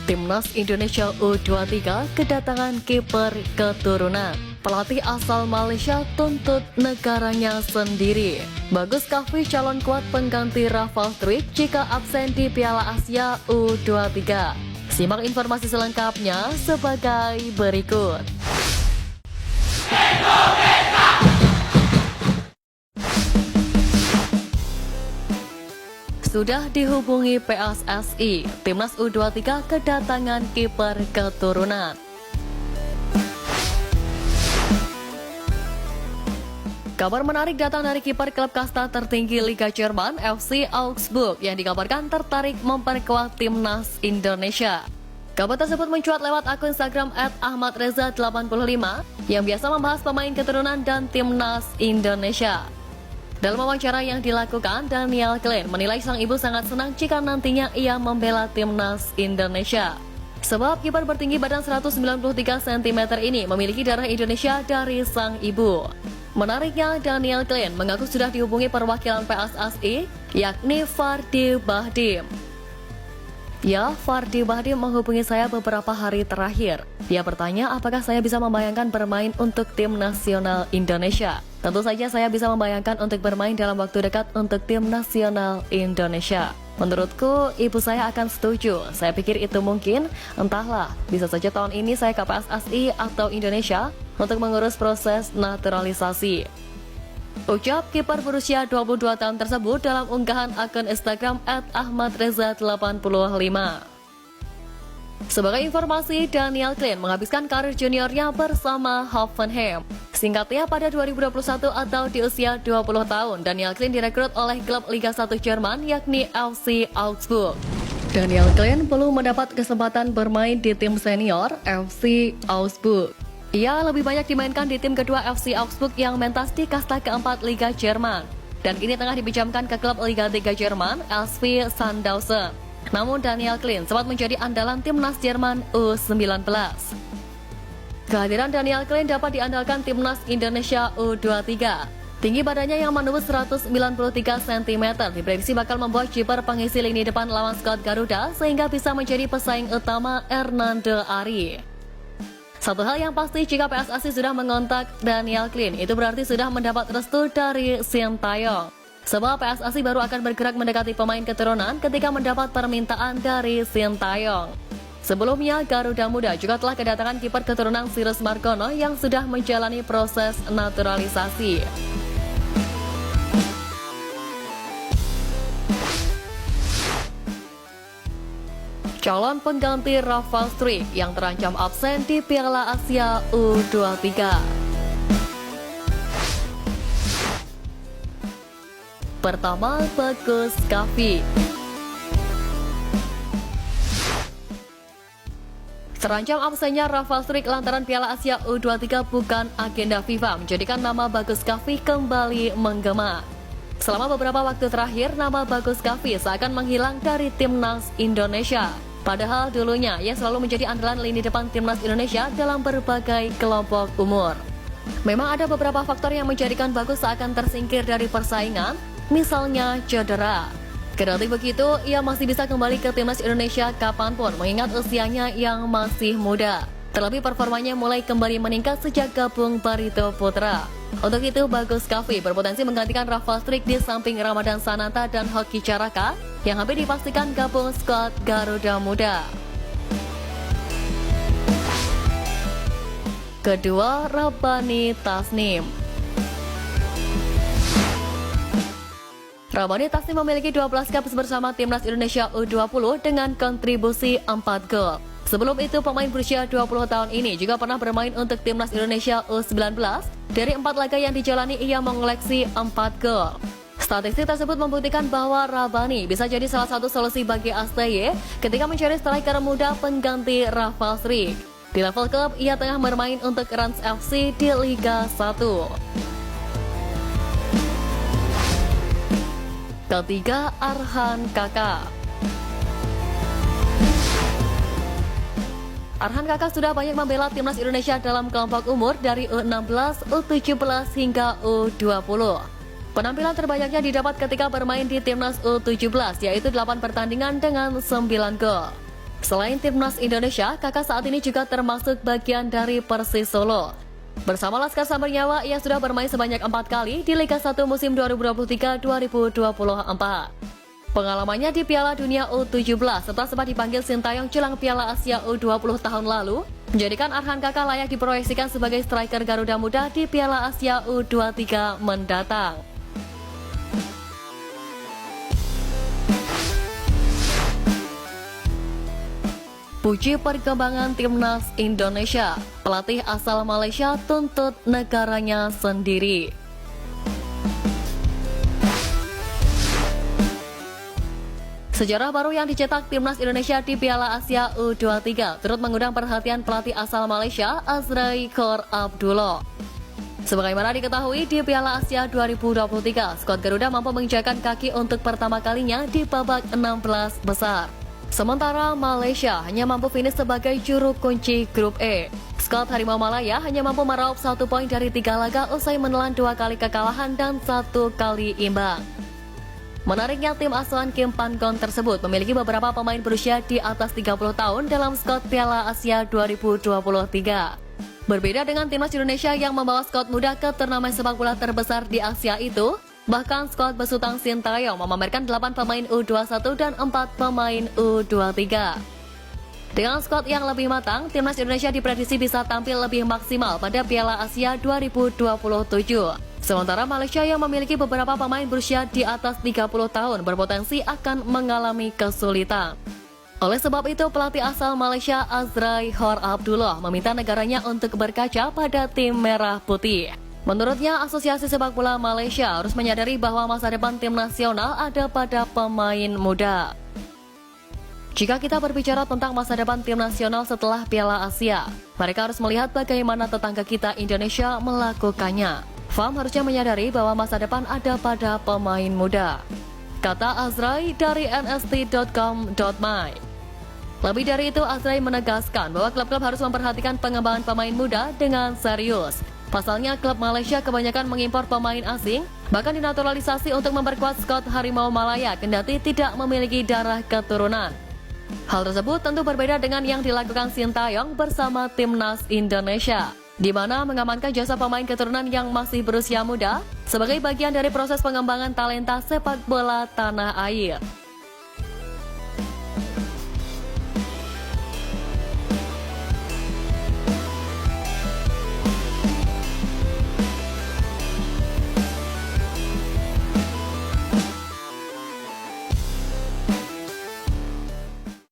Timnas Indonesia U23 kedatangan kiper keturunan. Pelatih asal Malaysia tuntut negaranya sendiri. Bagus Kahvi calon kuat pengganti Rafal Struijk jika absen di Piala Asia U23. Simak informasi selengkapnya sebagai berikut. Sudah dihubungi PSSI, Timnas U23 kedatangan kiper keturunan. Kabar menarik datang dari kiper klub kasta tertinggi Liga Jerman FC Augsburg yang dikabarkan tertarik memperkuat Timnas Indonesia. Kabar tersebut mencuat lewat akun Instagram @ahmadreza85 yang biasa membahas pemain keturunan dan Timnas Indonesia. Dalam wawancara yang dilakukan, Daniel Klein menilai sang ibu sangat senang jika nantinya ia membela Timnas Indonesia. Sebab kiper bertinggi badan 193 cm ini memiliki darah Indonesia dari sang ibu. Menariknya, Daniel Klein mengaku sudah dihubungi perwakilan PSSI, yakni Fardi Bahdim. Ya, Fardi Bahdim menghubungi saya beberapa hari terakhir. Dia bertanya apakah saya bisa membayangkan bermain untuk tim nasional Indonesia. Tentu saja saya bisa membayangkan untuk bermain dalam waktu dekat untuk tim nasional Indonesia. Menurutku, ibu saya akan setuju. Saya pikir itu mungkin, entahlah, bisa saja tahun ini saya ke PSSI atau Indonesia untuk mengurus proses naturalisasi. Ucap kiper berusia 22 tahun tersebut dalam unggahan akun Instagram @ahmadreza85. Sebagai informasi, Daniel Klein menghabiskan karir juniornya bersama Hoffenheim. Singkatnya, pada 2021 atau di usia 20 tahun, Daniel Klein direkrut oleh klub Liga 1 Jerman yakni FC Augsburg. Daniel Klein belum mendapat kesempatan bermain di tim senior FC Augsburg. Ia lebih banyak dimainkan di tim kedua FC Augsburg yang mentas di kasta keempat Liga Jerman dan kini tengah dipinjamkan ke klub Liga 3 Jerman SV Sandhausen. Namun Daniel Klein sempat menjadi andalan timnas Jerman U19. Kehadiran Daniel Klein dapat diandalkan timnas Indonesia U23. Tinggi badannya yang menembus 193 cm diprediksi bakal membuat kiper pengisi lini depan lawan skuad Garuda sehingga bisa menjadi pesaing utama Hernando Ari. Satu hal yang pasti, jika PSSI sudah mengontak Daniel Klein, itu berarti sudah mendapat restu dari Sintayong. Sebab PSSI baru akan bergerak mendekati pemain keturunan ketika mendapat permintaan dari Sintayong. Sebelumnya, Garuda Muda juga telah kedatangan kiper keturunan Sirus Margono yang sudah menjalani proses naturalisasi. Calon pengganti Rafal Struijk yang terancam absen di Piala Asia U23. Pertama, Bagus Kahvi. Terancam absennya Rafal Struijk lantaran Piala Asia U23 bukan agenda FIFA menjadikan nama Bagus Kahvi kembali menggema. Selama beberapa waktu terakhir, nama Bagus Kahvi seakan menghilang dari Timnas Indonesia. Padahal dulunya ia selalu menjadi andalan lini depan Timnas Indonesia dalam berbagai kelompok umur. Memang ada beberapa faktor yang menjadikan Bagus seakan tersingkir dari persaingan, misalnya cedera. Kendati begitu, ia masih bisa kembali ke Timnas Indonesia kapanpun mengingat usianya yang masih muda. Terlebih performanya mulai kembali meningkat sejak gabung Barito Putra. Untuk itu, Bagus Kahvi berpotensi menggantikan Rafal Struijk di samping Ramadan Sananta dan Hoki Caraka yang hampir dipastikan gabung skuad Garuda Muda. Kedua, Rabani Tasnim. Rabani Tasnim memiliki 12 caps bersama Timnas Indonesia U20 dengan kontribusi 4 gol. Sebelum itu, pemain berusia 20 tahun ini juga pernah bermain untuk Timnas Indonesia U19. Dari 4 laga yang dijalani, ia mengoleksi 4 gol. Statistik tersebut membuktikan bahwa Rabani bisa jadi salah satu solusi bagi ASTY ketika mencari striker muda pengganti Rafal Struijk. Di level klub, ia tengah bermain untuk Rans FC di Liga 1. Ketiga, Arhan Kakak. Arhan Kakak sudah banyak membela Timnas Indonesia dalam kelompok umur dari U16, U17 hingga U20. Penampilan terbanyaknya didapat ketika bermain di Timnas U17, yaitu 8 pertandingan dengan 9 gol. Selain Timnas Indonesia, Kakak saat ini juga termasuk bagian dari Persis Solo. Bersama Laskar Sambernyawa, ia sudah bermain sebanyak 4 kali di Liga 1 musim 2023-2024. Pengalamannya di Piala Dunia U17 serta sempat dipanggil Sintayong jelang Piala Asia U20 tahun lalu, menjadikan Arhan Kakak layak diproyeksikan sebagai striker Garuda Muda di Piala Asia U23 mendatang. Puji perkembangan Timnas Indonesia, pelatih asal Malaysia tuntut negaranya sendiri. Sejarah baru yang dicetak Timnas Indonesia di Piala Asia U23 turut mengundang perhatian pelatih asal Malaysia, Azrai Khor Abdullah. Sebagaimana diketahui, di Piala Asia 2023, skuad Garuda mampu menginjakkan kaki untuk pertama kalinya di babak 16 besar. Sementara Malaysia hanya mampu finish sebagai juru kunci grup E. Skuad Harimau Malaya hanya mampu meraup 1 poin dari 3 laga usai menelan 2 kali kekalahan dan 1 kali imbang. Menariknya, tim asuhan Kim Pan-gon tersebut memiliki beberapa pemain berusia di atas 30 tahun dalam skuad Piala Asia 2023. Berbeda dengan Timnas Indonesia yang membawa skuad muda ke turnamen sepak bola terbesar di Asia itu, bahkan skuad besutan Sintayong memamerkan 8 pemain U21 dan 4 pemain U23. Dengan skuad yang lebih matang, Timnas Indonesia diprediksi bisa tampil lebih maksimal pada Piala Asia 2027. Sementara Malaysia yang memiliki beberapa pemain berusia di atas 30 tahun berpotensi akan mengalami kesulitan. Oleh sebab itu, pelatih asal Malaysia Azrai Khor Abdullah meminta negaranya untuk berkaca pada tim merah putih. Menurutnya, Asosiasi Sepak Bola Malaysia harus menyadari bahwa masa depan tim nasional ada pada pemain muda. Jika kita berbicara tentang masa depan tim nasional setelah Piala Asia, mereka harus melihat bagaimana tetangga kita Indonesia melakukannya. FAM harusnya menyadari bahwa masa depan ada pada pemain muda, kata Azrai dari nst.com.my. Lebih dari itu, Azrai menegaskan bahwa klub-klub harus memperhatikan pengembangan pemain muda dengan serius. Pasalnya, klub Malaysia kebanyakan mengimpor pemain asing, bahkan dinaturalisasi untuk memperkuat skuad Harimau Malaya kendati tidak memiliki darah keturunan. Hal tersebut tentu berbeda dengan yang dilakukan Sintayong bersama Timnas Indonesia, di mana mengamankan jasa pemain keturunan yang masih berusia muda sebagai bagian dari proses pengembangan talenta sepak bola tanah air.